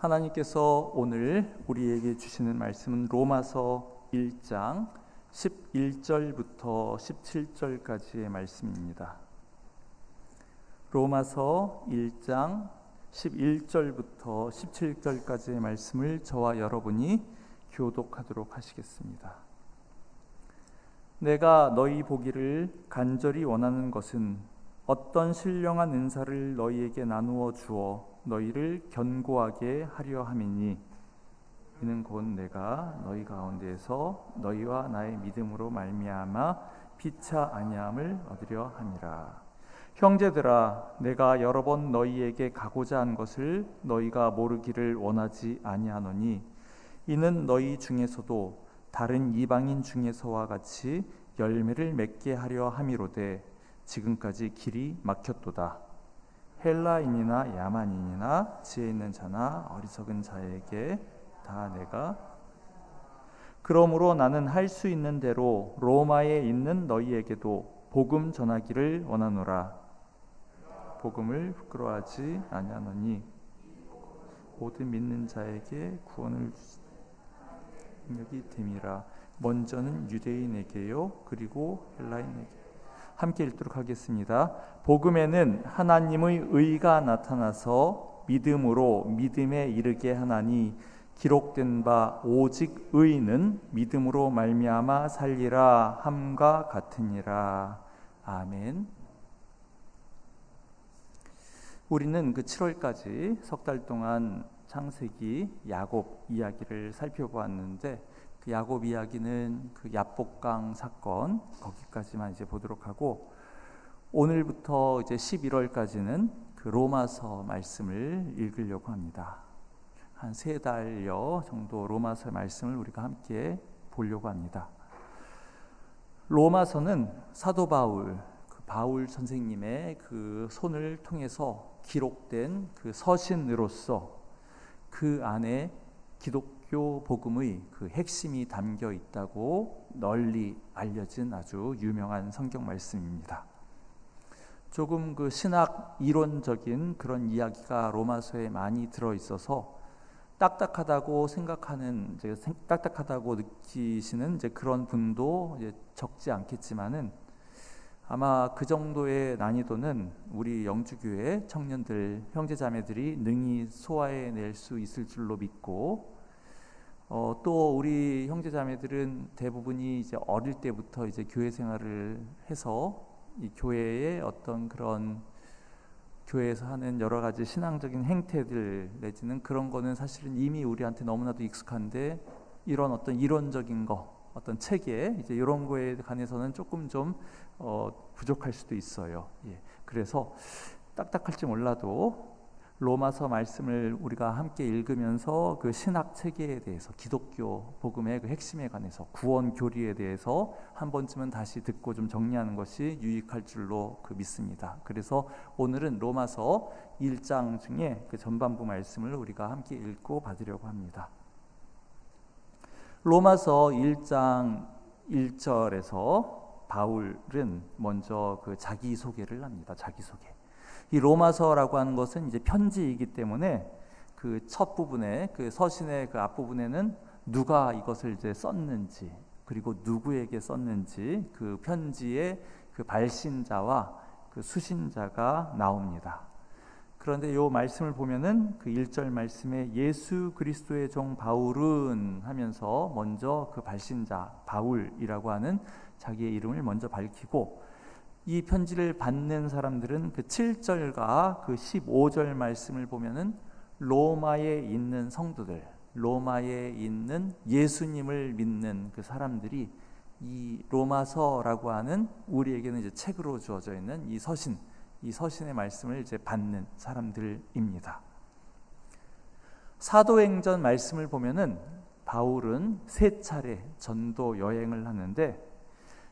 하나님께서 오늘 우리에게 주시는 말씀은 로마서 1장 11절부터 17절까지의 말씀입니다. 로마서 1장 11절부터 17절까지의 말씀을 저와 여러분이 교독하도록 하시겠습니다. 내가 너희 보기를 간절히 원하는 것은 어떤 신령한 은사를 너희에게 나누어 주어 너희를 견고하게 하려 함이니 이는 곧 내가 너희 가운데에서 너희와 나의 믿음으로 말미암아 피차 아니함을 얻으려 함이라. 형제들아, 내가 여러 번 너희에게 가고자 한 것을 너희가 모르기를 원하지 아니하노니 이는 너희 중에서도 다른 이방인 중에서와 같이 열매를 맺게 하려 함이로되 지금까지 길이 막혔도다. 헬라인이나 야만인이나 지혜 있는 자나 어리석은 자에게 다 내가 그러므로 나는 할 수 있는 대로 로마에 있는 너희에게도 복음 전하기를 원하노라. 복음을 부끄러워하지 아니하노니 모든 믿는 자에게 구원을 능력이 됨이라. 먼저는 유대인에게요 그리고 헬라인에게. 함께 읽도록 하겠습니다. 복음에는 하나님의 의가 나타나서 믿음으로 믿음에 이르게 하나니 기록된 바 오직 의인은 믿음으로 말미암아 살리라 함과 같으니라. 아멘. 우리는 그 7월까지 석 달 동안 창세기 야곱 이야기를 살펴보았는데 그 야곱 이야기는 그 야복강 사건 거기까지만 이제 보도록 하고 오늘부터 이제 11월까지는 그 로마서 말씀을 읽으려고 합니다. 한 3달여 정도 로마서 말씀을 우리가 함께 보려고 합니다. 로마서는 사도 바울, 그 바울 선생님의 그 손을 통해서 기록된 그 서신으로서 그 안에 기독교 복음의 그 핵심이 담겨 있다고 널리 알려진 아주 유명한 성경 말씀입니다. 조금 그 신학 이론적인 그런 이야기가 로마서에 많이 들어 있어서 딱딱하다고 생각하는, 딱딱하다고 느끼시는 이제 그런 분도 이제 적지 않겠지만은 아마 그 정도의 난이도는 우리 영주교회 청년들, 형제자매들이 능히 소화해낼 수 있을 줄로 믿고, 또 우리 형제자매들은 대부분이 이제 어릴 때부터 이제 교회 생활을 해서 이 교회의 어떤 그런 교회에서 하는 여러 가지 신앙적인 행태들 내지는 그런 거는 사실은 이미 우리한테 너무나도 익숙한데 이런 어떤 이론적인 거, 어떤 체계 이제 이런 거에 관해서는 조금 좀 부족할 수도 있어요. 예. 그래서 딱딱할지 몰라도 로마서 말씀을 우리가 함께 읽으면서 그 신학 체계에 대해서 기독교 복음의 그 핵심에 관해서 구원 교리에 대해서 한 번쯤은 다시 듣고 좀 정리하는 것이 유익할 줄로 그 믿습니다. 그래서 오늘은 로마서 1장 중에 그 전반부 말씀을 우리가 함께 읽고 받으려고 합니다. 로마서 1장 1절에서 바울은 먼저 그 자기소개를 합니다. 자기소개. 이 로마서라고 하는 것은 이제 편지이기 때문에 그 첫 부분에 그 서신의 그 앞부분에는 누가 이것을 이제 썼는지 그리고 누구에게 썼는지 그 편지의 그 발신자와 그 수신자가 나옵니다. 그런데 이 말씀을 보면은 그 1절 말씀에 예수 그리스도의 종 바울은 하면서 먼저 그 발신자 바울이라고 하는 자기의 이름을 먼저 밝히고 이 편지를 받는 사람들은 그 7절과 그 15절 말씀을 보면은 로마에 있는 성도들, 로마에 있는 예수님을 믿는 그 사람들이 이 로마서라고 하는 우리에게는 이제 책으로 주어져 있는 이 서신, 이 서신의 말씀을 이제 받는 사람들입니다. 사도행전 말씀을 보면은 바울은 3차례 전도 여행을 하는데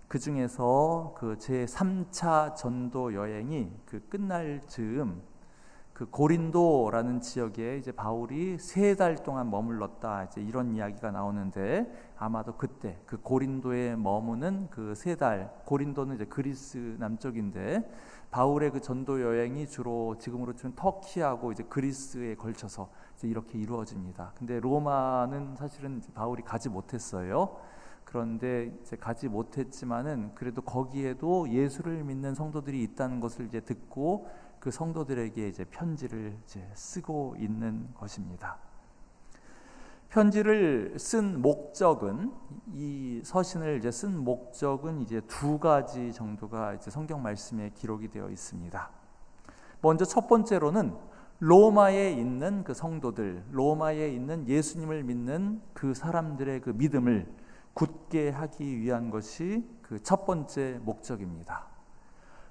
그 중에서 그 제3차 전도 여행이 그 끝날 즈음 그 고린도라는 지역에 이제 바울이 3달 동안 머물렀다, 이제 이런 이야기가 나오는데, 아마도 그때 그 고린도에 머무는 그 3달, 고린도는 이제 그리스 남쪽인데 바울의 그 전도 여행이 주로 지금으로 치면 터키하고 이제 그리스에 걸쳐서 이제 이렇게 이루어집니다. 근데 로마는 사실은 이제 바울이 가지 못했어요. 그런데 이제 가지 못했지만은 그래도 거기에도 예수를 믿는 성도들이 있다는 것을 이제 듣고 그 성도들에게 이제 편지를 이제 쓰고 있는 것입니다. 편지를 쓴 목적은, 이 서신을 이제 쓴 목적은 이제 2가지 정도가 이제 성경 말씀에 기록이 되어 있습니다. 먼저 첫 번째로는 로마에 있는 그 성도들, 로마에 있는 예수님을 믿는 그 사람들의 그 믿음을 굳게 하기 위한 것이 그 첫 번째 목적입니다.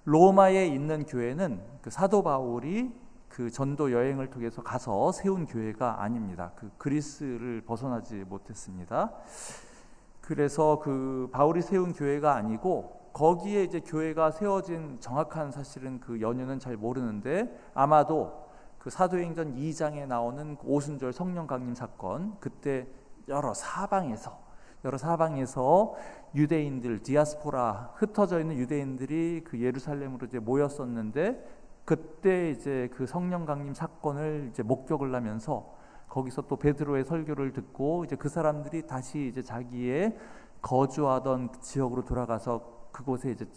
로마에 있는 교회는 그 사도 바울이 그 전도 여행을 통해서 가서 세운 교회가 아닙니다. 그 그리스를 벗어나지 못했습니다. 그래서 그 바울이 세운 교회가 아니고, 거기에 이제 교회가 세워진 정확한 사실은 그 연유는 잘 모르는데, 아마도 그 사도행전 2장에 나오는 오순절 성령 강림 사건, 그때 여러 사방에서 유대인들, 디아스포라, 흩어져 있는 유대인들이 그 예루살렘으로 이제 모였었는데, 그때 이제 그 성령 강림 사건을 이제 목격을 하면서 거기서 또 베드로의 설교를 듣고 이제 그 사람들이 다시 이제 자기의 거주하던 지역으로 돌아가서 그곳에 이제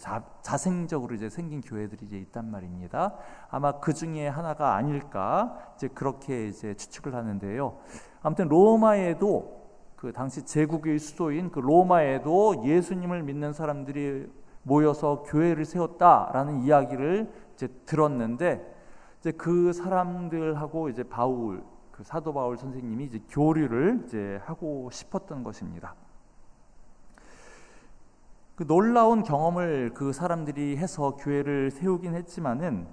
자생적으로 이제 생긴 교회들이 이제 있단 말입니다. 아마 그 중에 하나가 아닐까 이제 그렇게 이제 추측을 하는데요. 아무튼 로마에도 그 당시 제국의 수도인 그 로마에도 예수님을 믿는 사람들이 모여서 교회를 세웠다라는 이야기를 이제 들었는데, 이제 그 사람들하고 이제 바울, 그 사도 바울 선생님이 이제 교류를 이제 하고 싶었던 것입니다. 그 놀라운 경험을 그 사람들이 해서 교회를 세우긴 했지만은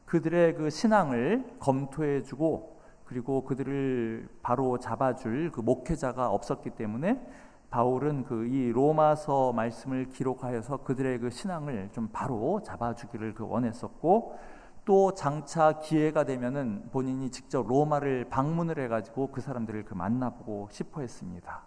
그들의 그 신앙을 검토해주고 그리고 그들을 바로 잡아줄 그 목회자가 없었기 때문에 바울은 그 이 로마서 말씀을 기록하여서 그들의 그 신앙을 좀 바로 잡아주기를 그 원했었고, 또 장차 기회가 되면은 본인이 직접 로마를 방문을 해가지고 그 사람들을 그 만나보고 싶어했습니다.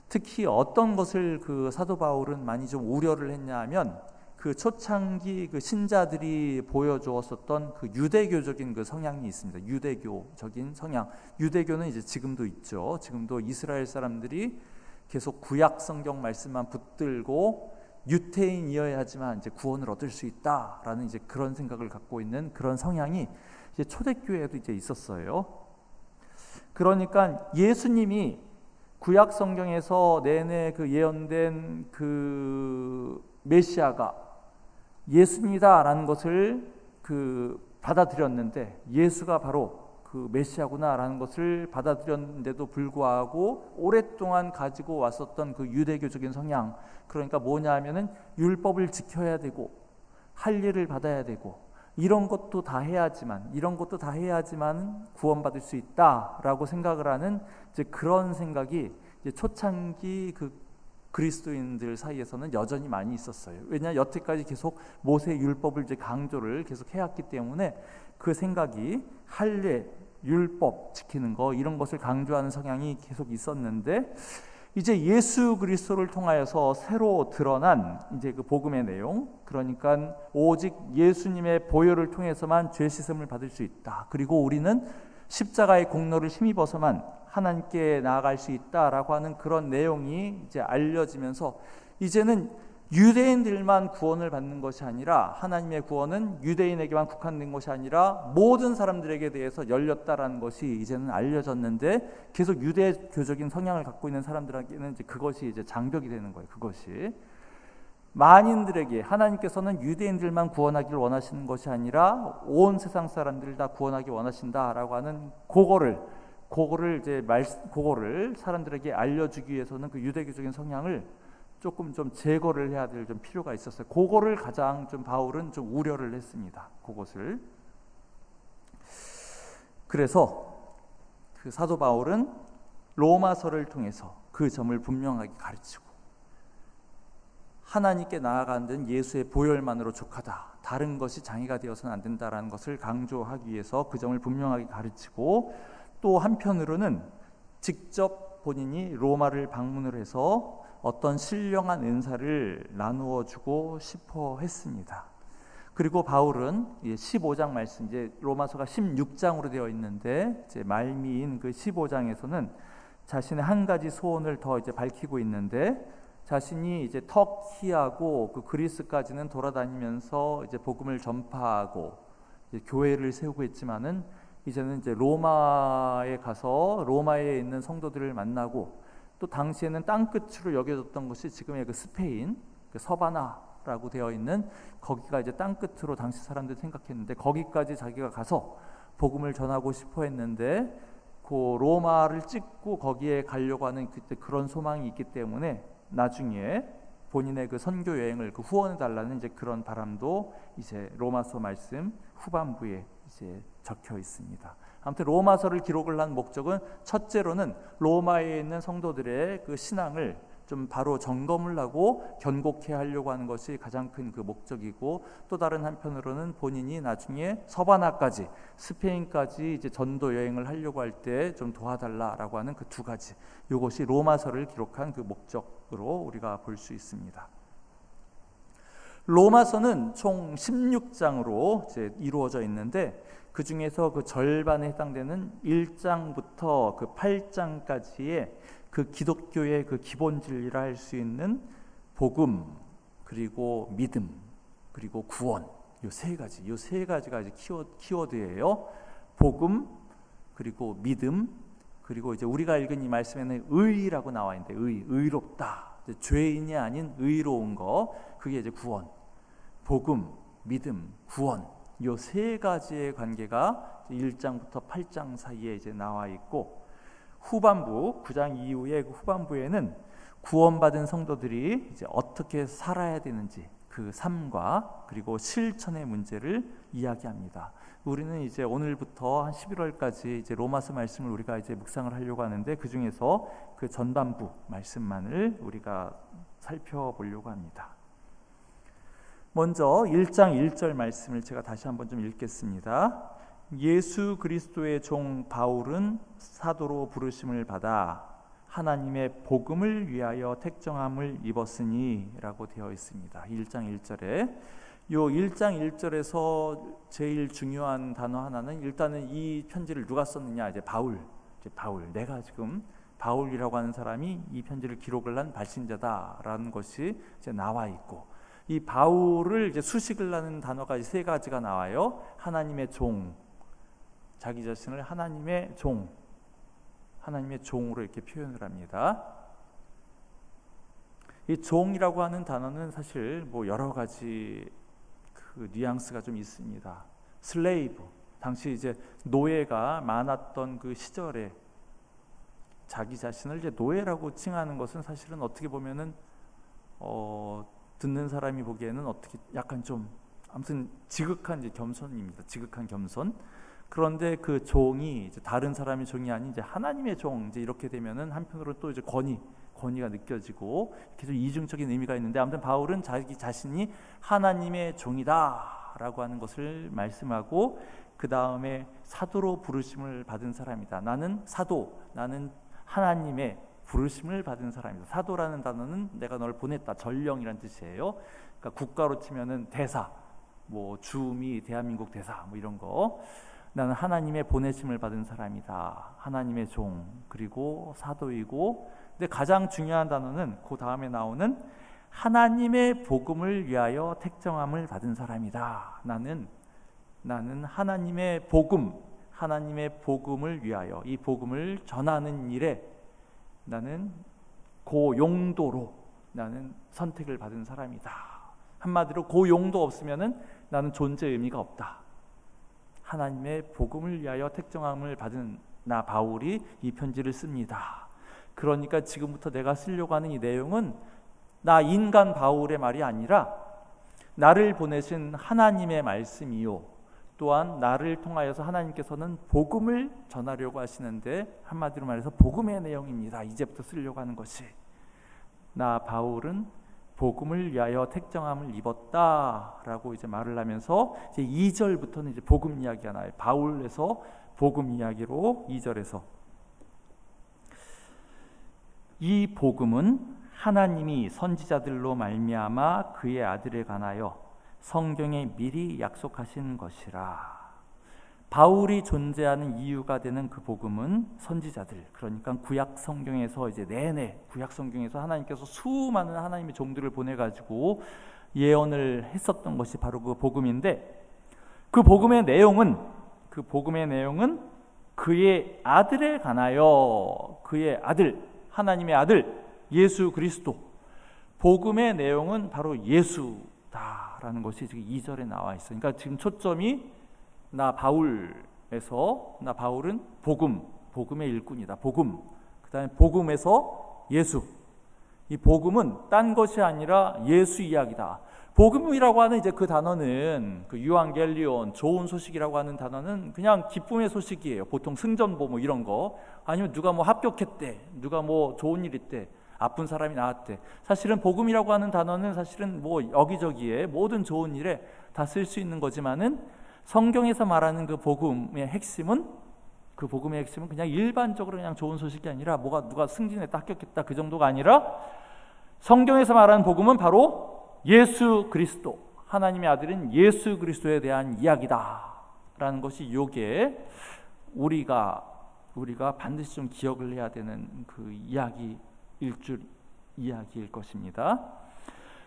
특히 어떤 것을 그 사도 바울은 많이 좀 우려를 했냐하면, 그 초창기 그 신자들이 보여주었었던 그 유대교적인 그 성향이 있습니다. 유대교적인 성향. 유대교는 이제 지금도 있죠. 지금도 이스라엘 사람들이 계속 구약 성경 말씀만 붙들고 유태인이어야 하지만 이제 구원을 얻을 수 있다라는 이제 그런 생각을 갖고 있는 그런 성향이 이제 초대교회에도 이제 있었어요. 그러니까 예수님이 구약 성경에서 내내 그 예언된 그 메시아가 예수님이다라는 것을 그 받아들였는데, 예수가 바로 그 메시아구나라는 것을 받아들였는데도 불구하고 오랫동안 가지고 왔었던 그 유대교적인 성향, 그러니까 뭐냐 하면은 율법을 지켜야 되고 할 일을 받아야 되고 이런 것도 다 해야지만 구원받을 수 있다라고 생각을 하는 이제 그런 생각이 이제 초창기 그 그리스도인들 사이에서는 여전히 많이 있었어요. 왜냐, 여태까지 계속 모세 율법을 이제 강조를 계속 해왔기 때문에 그 생각이 할례, 율법 지키는 거, 이런 것을 강조하는 성향이 계속 있었는데, 이제 예수 그리스도를 통하여서 새로 드러난 이제 그 복음의 내용, 그러니까 오직 예수님의 보혈을 통해서만 죄 씻음을 받을 수 있다. 그리고 우리는 십자가의 공로를 힘입어서만 하나님께 나아갈 수 있다라고 하는 그런 내용이 이제 알려지면서, 이제는 유대인들만 구원을 받는 것이 아니라, 하나님의 구원은 유대인에게만 국한된 것이 아니라 모든 사람들에게 대해서 열렸다라는 것이 이제는 알려졌는데, 계속 유대교적인 성향을 갖고 있는 사람들에게는 이제 그것이 이제 장벽이 되는 거예요. 그것이 만인들에게 하나님께서는 유대인들만 구원하기를 원하시는 것이 아니라 온 세상 사람들을 다 구원하기 원하신다라고 하는 그거를 사람들에게 알려주기 위해서는 그 유대교적인 성향을 조금 좀 제거를 해야 될 좀 필요가 있었어요. 그거를 가장 좀 바울은 좀 우려를 했습니다. 그것을. 그래서 그 사도 바울은 로마서를 통해서 그 점을 분명하게 가르치고, 하나님께 나아가는 데는 예수의 보혈만으로 족하다. 다른 것이 장애가 되어서는 안 된다라는 것을 강조하기 위해서 그 점을 분명하게 가르치고, 또 한편으로는 직접 본인이 로마를 방문을 해서 어떤 신령한 은사를 나누어 주고 싶어 했습니다. 그리고 바울은 15장 말씀, 이제 로마서가 16장으로 되어 있는데 이제 말미인 그 15장에서는 자신의 한 가지 소원을 더 이제 밝히고 있는데, 자신이 이제 터키하고 그 그리스까지는 돌아다니면서 이제 복음을 전파하고 이제 교회를 세우고 있지만은, 이제는 이제 로마에 가서 로마에 있는 성도들을 만나고, 또 당시에는 땅끝으로 여겨졌던 것이 지금의 그 스페인 그 서바나라고 되어 있는 거기가 이제 땅끝으로 당시 사람들이 생각했는데, 거기까지 자기가 가서 복음을 전하고 싶어 했는데, 그 로마를 찍고 거기에 가려고 하는 그때 그런 소망이 있기 때문에 나중에 본인의 그 선교 여행을 그 후원해 달라는 이제 그런 바람도 이제 로마서 말씀 후반부에 이제 적혀 있습니다. 아무튼 로마서를 기록을 한 목적은 첫째로는 로마에 있는 성도들의 그 신앙을 좀 바로 점검을 하고 견고케 하려고 하는 것이 가장 큰 그 목적이고, 또 다른 한편으로는 본인이 나중에 서바나까지 스페인까지 이제 전도 여행을 하려고 할 때 좀 도와달라라고 하는 그 두 가지, 이것이 로마서를 기록한 그 목적으로 우리가 볼 수 있습니다. 로마서는 총 16장으로 이제 이루어져 있는데, 그 중에서 그 절반에 해당되는 1장부터 그 8장까지의 그 기독교의 그 기본 진리라 할 수 있는 복음, 그리고 믿음, 그리고 구원, 요 세 가지가 이제 키워드예요. 복음, 그리고 믿음, 그리고 이제 우리가 읽은 이 말씀에는 의라고 나와 있는데, 의롭다, 죄인이 아닌 의로운 거, 그게 이제 구원. 복음, 믿음, 구원, 요 세 가지의 관계가 1장부터 8장 사이에 이제 나와 있고, 후반부 9장 이후의 그 후반부에는 구원받은 성도들이 이제 어떻게 살아야 되는지 그 삶과 그리고 실천의 문제를 이야기합니다. 우리는 이제 오늘부터 한 11월까지 이제 로마서 말씀을 우리가 이제 묵상을 하려고 하는데, 그 중에서 그 전반부 말씀만을 우리가 살펴보려고 합니다. 먼저 1장 1절 말씀을 제가 다시 한번 좀 읽겠습니다. 예수 그리스도의 종 바울은 사도로 부르심을 받아 하나님의 복음을 위하여 택정함을 입었으니 라고 되어 있습니다. 1장 1절에 요 1장 1절에서 제일 중요한 단어 하나는, 일단은 이 편지를 누가 썼느냐, 이제 바울. 내가 지금 바울이라고 하는 사람이 이 편지를 기록을 한 발신자다라는 것이 이제 나와 있고, 이 바울을 이제 수식을 하는 단어가 세 가지가 나와요. 하나님의 종, 자기 자신을 하나님의 종으로 이렇게 표현을 합니다. 이 종이라고 하는 단어는 사실 뭐 여러 가지 그 뉘앙스가 좀 있습니다. 슬레이브, 당시 이제 노예가 많았던 그 시절에 자기 자신을 이제 노예라고 칭하는 것은 사실은 어떻게 보면은 듣는 사람이 보기에는 어떻게 약간 좀 아무튼 지극한 이제 겸손입니다. 지극한 겸손. 그런데 그 종이 이제 다른 사람의 종이 아닌 이제 하나님의 종, 이제 이렇게 되면은 한편으로 또 이제 권위가 느껴지고 계속 이중적인 의미가 있는데, 아무튼 바울은 자기 자신이 하나님의 종이다라고 하는 것을 말씀하고, 그 다음에 사도로 부르심을 받은 사람이다. 나는 사도, 나는 하나님의 부르심을 받은 사람이다. 사도라는 단어는 내가 널 보냈다, 전령이란 뜻이에요. 그러니까 국가로 치면은 대사, 뭐 주미 대한민국 대사, 뭐 이런 거. 나는 하나님의 보내심을 받은 사람이다. 하나님의 종, 그리고 사도이고, 근데 가장 중요한 단어는 그 다음에 나오는 하나님의 복음을 위하여 택정함을 받은 사람이다. 나는 하나님의 복음을 위하여, 이 복음을 전하는 일에 나는 그 용도로 나는 선택을 받은 사람이다. 한마디로 그 용도 없으면은 나는 존재 의미가 없다. 하나님의 복음을 위하여 택정함을 받은 나 바울이 이 편지를 씁니다. 그러니까 지금부터 내가 쓰려고 하는 이 내용은 나 인간 바울의 말이 아니라 나를 보내신 하나님의 말씀이요, 또한 나를 통하여서 하나님께서는 복음을 전하려고 하시는데, 한마디로 말해서 복음의 내용입니다. 이제부터 쓰려고 하는 것이, 나 바울은 복음을 위하여 택정함을 입었다라고 이제 말을 하면서 이제 2절부터는 이제 복음 이야기가 나와요. 바울에서 복음 이야기로 2절에서 이 복음은 하나님이 선지자들로 말미암아 그의 아들에 관하여 성경에 미리 약속하신 것이라. 바울이 존재하는 이유가 되는 그 복음은 선지자들, 그러니까 구약 성경에서 이제 내내 구약 성경에서 하나님께서 수많은 하나님의 종들을 보내 가지고 예언을 했었던 것이 바로 그 복음인데, 그 복음의 내용은 그의 아들에 관하여, 그의 아들, 하나님의 아들 예수 그리스도, 복음의 내용은 바로 예수다라는 것이 지금 2절에 나와 있어요. 그러니까 지금 초점이 나 바울은 복음의 일꾼이다. 복음. 그다음에 복음에서 예수. 이 복음은 딴 것이 아니라 예수 이야기다. 복음이라고 하는 이제 그 단어는 그 유앙겔리온, 좋은 소식이라고 하는 단어는 그냥 기쁨의 소식이에요. 보통 승전보 뭐 이런 거, 아니면 누가 뭐 합격했대, 누가 뭐 좋은 일 있대, 아픈 사람이 나았대. 사실은 복음이라고 하는 단어는 사실은 뭐 여기저기에 모든 좋은 일에 다 쓸 수 있는 거지만은 성경에서 말하는 그 복음의 핵심은 그냥 일반적으로 그냥 좋은 소식이 아니라 누가 승진했다, 합격했다 그 정도가 아니라, 성경에서 말하는 복음은 바로 예수 그리스도, 하나님의 아들인 예수 그리스도에 대한 이야기다라는 것이 요게 우리가 반드시 좀 기억을 해야 되는 그 이야기일 것입니다.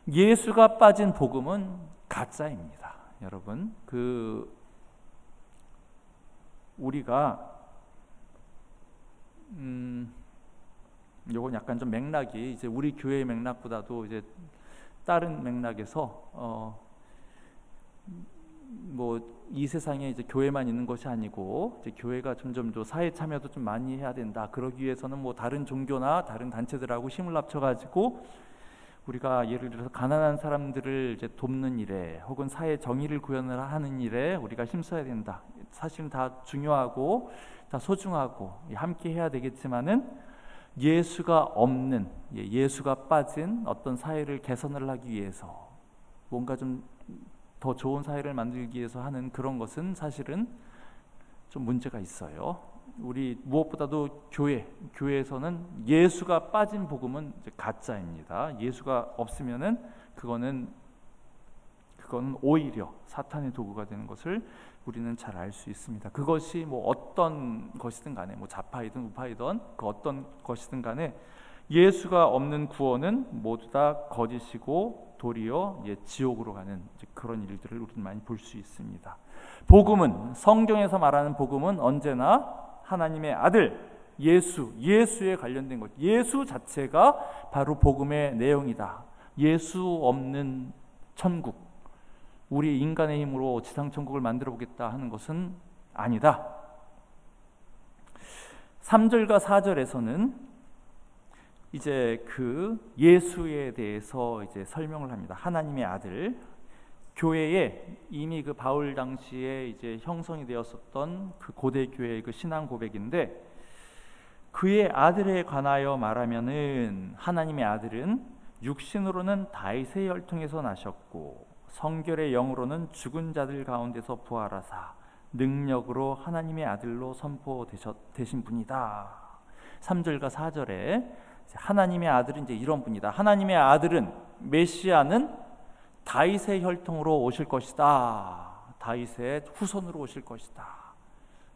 예수가 빠진 복음은 가짜입니다. 여러분, 우리가 요건 약간 좀 맥락이 이제 우리 교회의 맥락보다도 이제 다른 맥락에서 뭐 이 세상에 이제 교회만 있는 것이 아니고 이제 교회가 점점 더 사회 참여도 좀 많이 해야 된다. 그러기 위해서는 뭐 다른 종교나 다른 단체들하고 힘을 합쳐가지고 우리가 예를 들어서 가난한 사람들을 이제 돕는 일에, 혹은 사회 정의를 구현을 하는 일에 우리가 힘써야 된다. 사실은 다 중요하고 다 소중하고 함께 해야 되겠지만은 예수가 없는, 예수가 빠진 어떤 사회를 개선을 하기 위해서, 뭔가 좀 더 좋은 사회를 만들기 위해서 하는 그런 것은 사실은 좀 문제가 있어요. 우리 무엇보다도 교회에서는 예수가 빠진 복음은 이제 가짜입니다. 예수가 없으면은 그거는 오히려 사탄의 도구가 되는 것을 우리는 잘 알 수 있습니다. 그것이 뭐 어떤 것이든 간에, 뭐 좌파이든 우파이든 그 어떤 것이든 간에 예수가 없는 구원은 모두 다 거짓이고 도리어 지옥으로 가는 그런 일들을 우리는 많이 볼 수 있습니다. 복음은, 성경에서 말하는 복음은 언제나 하나님의 아들 예수에 관련된 것, 예수 자체가 바로 복음의 내용이다. 예수 없는 천국, 우리 인간의 힘으로 지상천국을 만들어 보겠다 하는 것은 아니다. 3절과 4절에서는 이제 그 예수에 대해서 이제 설명을 합니다. 하나님의 아들, 교회에 이미 그 바울 당시에 이제 형성이 되었었던 그 고대 교회의 그 신앙 고백인데, 그의 아들에 관하여 말하면은 하나님의 아들은 육신으로는 다윗의 혈통에서 나셨고 성결의 영으로는 죽은 자들 가운데서 부활하사 능력으로 하나님의 아들로 선포되신 분이다. 3절과 4절에 하나님의 아들은 이제 이런 분이다. 하나님의 아들은, 메시아는 다윗의 혈통으로 오실 것이다. 다윗의 후손으로 오실 것이다.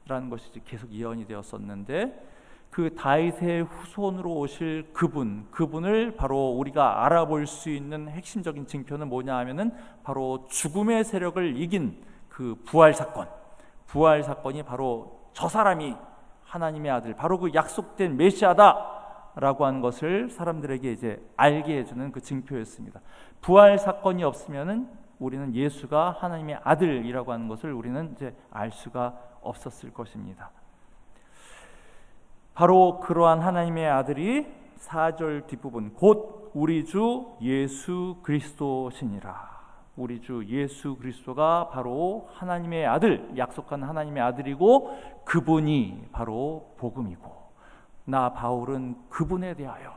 라는 것이 계속 예언이 되었었는데, 그 다윗의 후손으로 오실 그분을 바로 우리가 알아볼 수 있는 핵심적인 징표는 뭐냐 하면은 바로 죽음의 세력을 이긴 그 부활 사건이 바로 저 사람이 하나님의 아들, 바로 그 약속된 메시아다라고 하는 것을 사람들에게 이제 알게 해주는 그 징표였습니다. 부활 사건이 없으면은 우리는 예수가 하나님의 아들이라고 하는 것을 우리는 이제 알 수가 없었을 것입니다. 바로 그러한 하나님의 아들이 4절 뒷부분, 곧 우리 주 예수 그리스도시니라. 우리 주 예수 그리스도가 바로 하나님의 아들, 약속한 하나님의 아들이고, 그분이 바로 복음이고, 나 바울은 그분에 대하여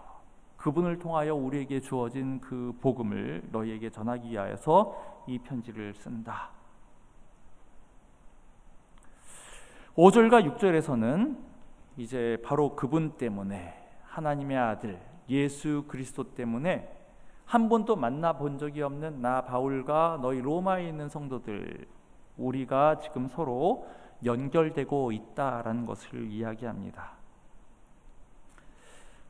그분을 통하여 우리에게 주어진 그 복음을 너희에게 전하기 위하여서 이 편지를 쓴다. 5절과 6절에서는 이제 바로 그분 때문에, 하나님의 아들 예수 그리스도 때문에 한 번도 만나본 적이 없는 나 바울과 너희 로마에 있는 성도들, 우리가 지금 서로 연결되고 있다라는 것을 이야기합니다.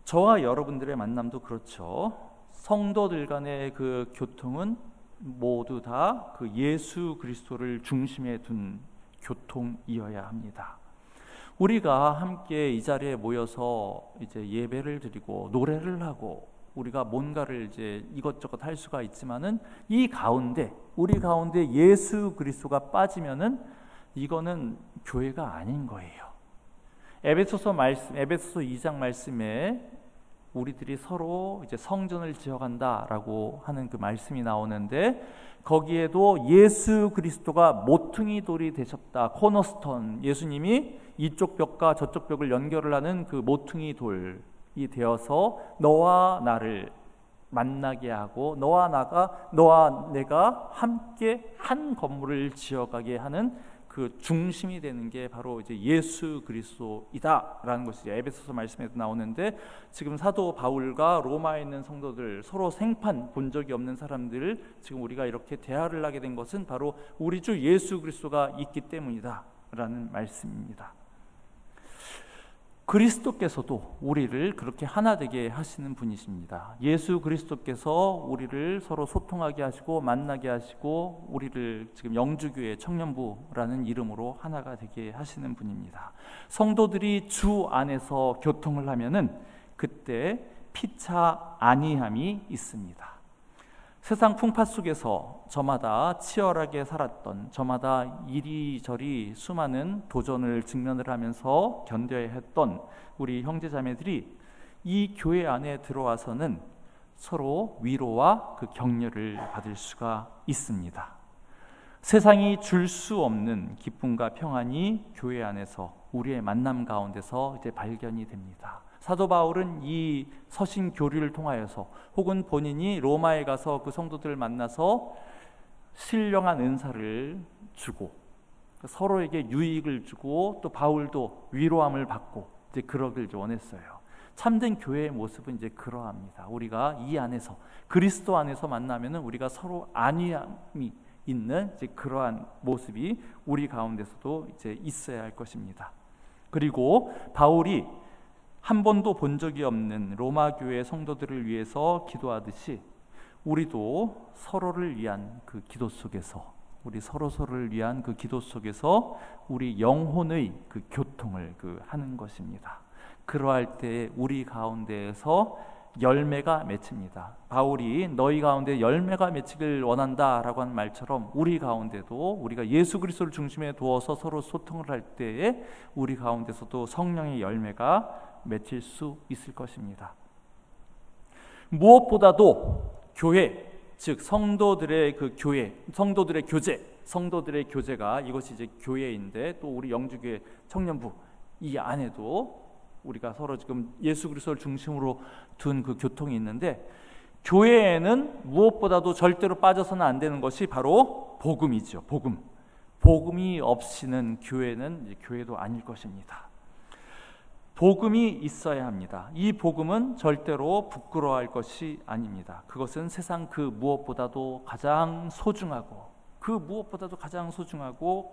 저와 여러분들의 만남도 그렇죠. 성도들 간의 그 교통은 모두 다 그 예수 그리스도를 중심에 둔 교통이어야 합니다. 우리가 함께 이 자리에 모여서 이제 예배를 드리고 노래를 하고 우리가 뭔가를 이제 이것저것 할 수가 있지만은 이 가운데, 우리 가운데 예수 그리스도가 빠지면은 이거는 교회가 아닌 거예요. 에베소서 2장 말씀에 우리들이 서로 이제 성전을 지어간다라고 하는 그 말씀이 나오는데, 거기에도 예수 그리스도가 모퉁이 돌이 되셨다. 코너스톤, 예수님이 이쪽 벽과 저쪽 벽을 연결을 하는 그 모퉁이 돌이 되어서 너와 나를 만나게 하고 너와 내가 함께 한 건물을 지어가게 하는 그 중심이 되는 게 바로 이제 예수 그리스도이다라는 것이 에베소서 말씀에도 나오는데, 지금 사도 바울과 로마에 있는 성도들, 서로 생판 본 적이 없는 사람들을 지금 우리가 이렇게 대화를 하게 된 것은 바로 우리 주 예수 그리스도가 있기 때문이다라는 말씀입니다. 그리스도께서도 우리를 그렇게 하나 되게 하시는 분이십니다. 예수 그리스도께서 우리를 서로 소통하게 하시고 만나게 하시고 우리를 지금 영주교회 청년부라는 이름으로 하나가 되게 하시는 분입니다. 성도들이 주 안에서 교통을 하면은 그때 피차 아니함이 있습니다. 세상 풍파 속에서 저마다 치열하게 살았던, 저마다 이리저리 수많은 도전을 직면을 하면서 견뎌야 했던 우리 형제자매들이 이 교회 안에 들어와서는 서로 위로와 그 격려를 받을 수가 있습니다. 세상이 줄 수 없는 기쁨과 평안이 교회 안에서 우리의 만남 가운데서 이제 발견이 됩니다. 사도 바울은 이 서신 교류를 통하여서, 혹은 본인이 로마에 가서 그 성도들을 만나서 신령한 은사를 주고 서로에게 유익을 주고 또 바울도 위로함을 받고 이제 그러길 원했어요. 참된 교회의 모습은 이제 그러합니다. 우리가 이 안에서, 그리스도 안에서 만나면은 우리가 서로 안위함이 있는 이제 그러한 모습이 우리 가운데서도 이제 있어야 할 것입니다. 그리고 바울이 한 번도 본 적이 없는 로마 교회 성도들을 위해서 기도하듯이 우리도 서로를 위한 그 기도 속에서, 우리 서로를 위한 그 기도 속에서 우리 영혼의 그 교통을 하는 것입니다. 그러할 때 우리 가운데에서 열매가 맺힙니다. 바울이 너희 가운데 열매가 맺히길 원한다라고 한 말처럼 우리 가운데도, 우리가 예수 그리스도를 중심에 두어서 서로 소통을 할 때에 우리 가운데서도 성령의 열매가 맺힐 수 있을 것입니다. 무엇보다도 교회, 즉 성도들의 그 교회, 성도들의 교제가, 이것이 이제 교회인데, 또 우리 영주교회 청년부 이 안에도 우리가 서로 지금 예수 그리스도를 중심으로 둔 그 교통이 있는데, 교회에는 무엇보다도 절대로 빠져서는 안 되는 것이 바로 복음이죠. 복음이 없이는 교회는 이제 교회도 아닐 것입니다. 복음이 있어야 합니다. 이 복음은 절대로 부끄러워할 것이 아닙니다. 그것은 세상 그 무엇보다도 가장 소중하고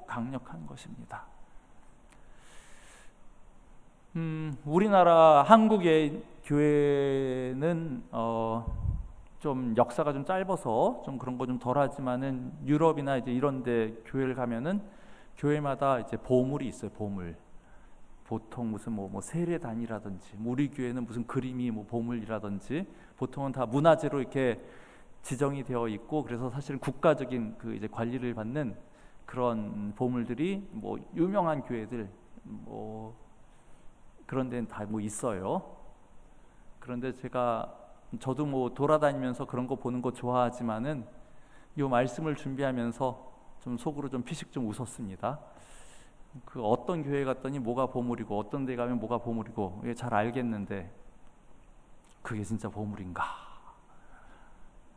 강력한 것입니다. 우리나라 한국의 교회는 좀 역사가 좀 짧아서 좀 그런 거 좀 덜하지만은, 유럽이나 이제 이런데 교회를 가면은 교회마다 이제 보물이 있어요. 보물. 보통 무슨 뭐 세례단이라든지, 우리 교회는 무슨 그림이 보물이라든지, 보통은 다 문화재로 이렇게 지정이 되어 있고, 그래서 사실 국가적인 그 이제 관리를 받는 그런 보물들이 유명한 교회들 그런 데는 다 있어요. 그런데 저도 돌아다니면서 그런 거 보는 거 좋아하지만은 이 말씀을 준비하면서 좀 속으로 좀 피식 좀 웃었습니다. 그 어떤 교회 갔더니 뭐가 보물이고 어떤 데 가면 뭐가 보물이고 잘 알겠는데, 그게 진짜 보물인가?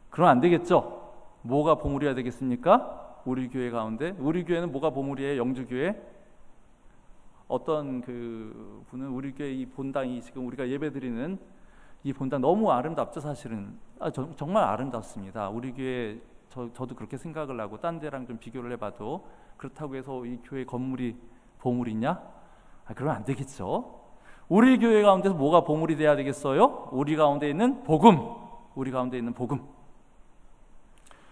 그럼 안 되겠죠? 뭐가 보물이어야 되겠습니까? 우리 교회 가운데, 우리 교회는 뭐가 보물이에요? 영주교회? 어떤 그 분은 우리 교회 이 본당이 지금 우리가 예배드리는 이 본당 너무 아름답죠. 사실은 정말 아름답습니다. 우리 교회 저도 그렇게 생각을 하고 딴 데랑 좀 비교를 해봐도 그렇다고 해서 이 교회 건물이 보물이냐? 그러면 안 되겠죠. 우리 교회 가운데서 뭐가 보물이 돼야 되겠어요? 우리 가운데 있는 복음, 우리 가운데 있는 복음.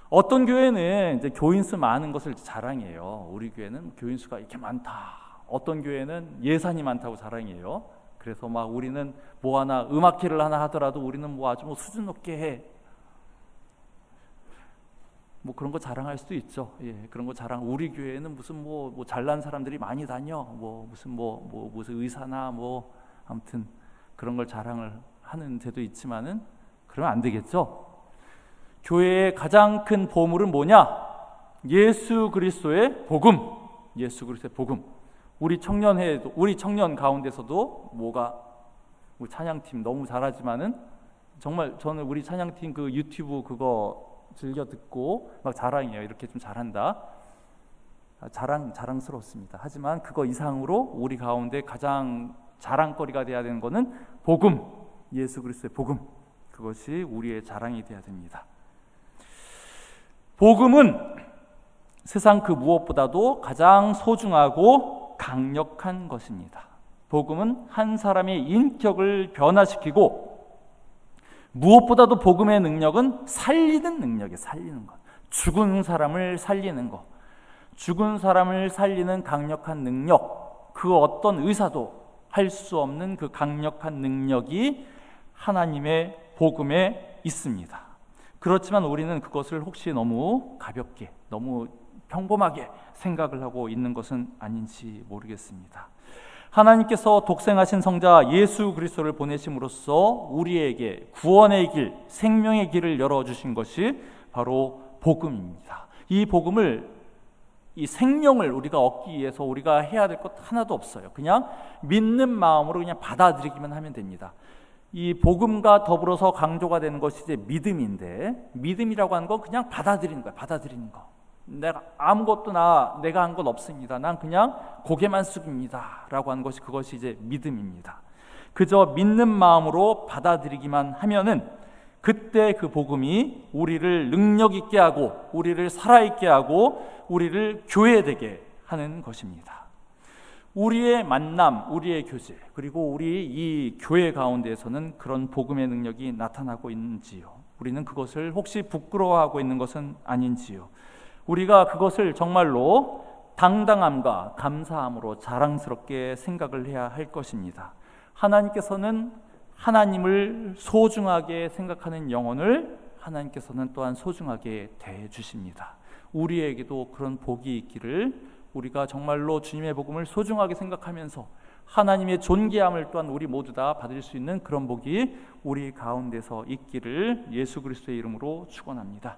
어떤 교회는 이제 교인 수 많은 것을 자랑해요. 우리 교회는 교인 수가 이렇게 많다. 어떤 교회는 예산이 많다고 자랑해요. 그래서 막 우리는 뭐 하나 음악회를 하나 하더라도 우리는 뭐 아주 뭐 수준 높게 해. 뭐 그런 거 자랑할 수도 있죠. 예, 그런 거 자랑. 우리 교회는 무슨 뭐 잘난 사람들이 많이 다녀. 무슨 의사나 뭐 아무튼 그런 걸 자랑을 하는 데도 있지만은 그러면 안 되겠죠. 교회의 가장 큰 보물은 뭐냐? 예수 그리스도의 복음. 예수 그리스도의 복음. 우리 청년 가운데서도 우리 찬양팀 너무 잘하지만은 정말 저는 우리 찬양팀 그 유튜브 그거 즐겨 듣고 막 자랑해요. 이렇게 좀 잘한다. 자랑스럽습니다. 하지만 그거 이상으로 우리 가운데 가장 자랑거리가 돼야 되는 것은 복음, 예수 그리스도의 복음. 그것이 우리의 자랑이 돼야 됩니다. 복음은 세상 그 무엇보다도 가장 소중하고 강력한 것입니다. 복음은 한 사람의 인격을 변화시키고 무엇보다도 복음의 능력은 살리는 능력이에요. 살리는 것. 죽은 사람을 살리는 것. 죽은 사람을 살리는 강력한 능력. 그 어떤 의사도 할 수 없는 그 강력한 능력이 하나님의 복음에 있습니다. 그렇지만 우리는 그것을 혹시 너무 가볍게, 너무 평범하게 생각을 하고 있는 것은 아닌지 모르겠습니다. 하나님께서 독생하신 성자 예수 그리스도를 보내심으로써 우리에게 구원의 길, 생명의 길을 열어주신 것이 바로 복음입니다. 이 복음을, 이 생명을 우리가 얻기 위해서 우리가 해야 될 것 하나도 없어요. 그냥 믿는 마음으로 그냥 받아들이기만 하면 됩니다. 이 복음과 더불어서 강조가 되는 것이 이제 믿음인데, 믿음이라고 하는 건 그냥 받아들이는 거예요. 받아들이는 거. 내가 아무것도 내가 한 건 없습니다. 난 그냥 고개만 숙입니다. 라고 하는 것이 그것이 이제 믿음입니다. 그저 믿는 마음으로 받아들이기만 하면은 그때 그 복음이 우리를 능력 있게 하고 우리를 살아있게 하고 우리를 교회되게 하는 것입니다. 우리의 만남, 우리의 교제, 그리고 우리 이 교회 가운데에서는 그런 복음의 능력이 나타나고 있는지요? 우리는 그것을 혹시 부끄러워하고 있는 것은 아닌지요? 우리가 그것을 정말로 당당함과 감사함으로 자랑스럽게 생각을 해야 할 것입니다. 하나님께서는 하나님을 소중하게 생각하는 영혼을 하나님께서는 또한 소중하게 대해주십니다. 우리에게도 그런 복이 있기를, 우리가 정말로 주님의 복음을 소중하게 생각하면서 하나님의 존귀함을 또한 우리 모두 다 받을 수 있는 그런 복이 우리 가운데서 있기를 예수 그리스도의 이름으로 축원합니다.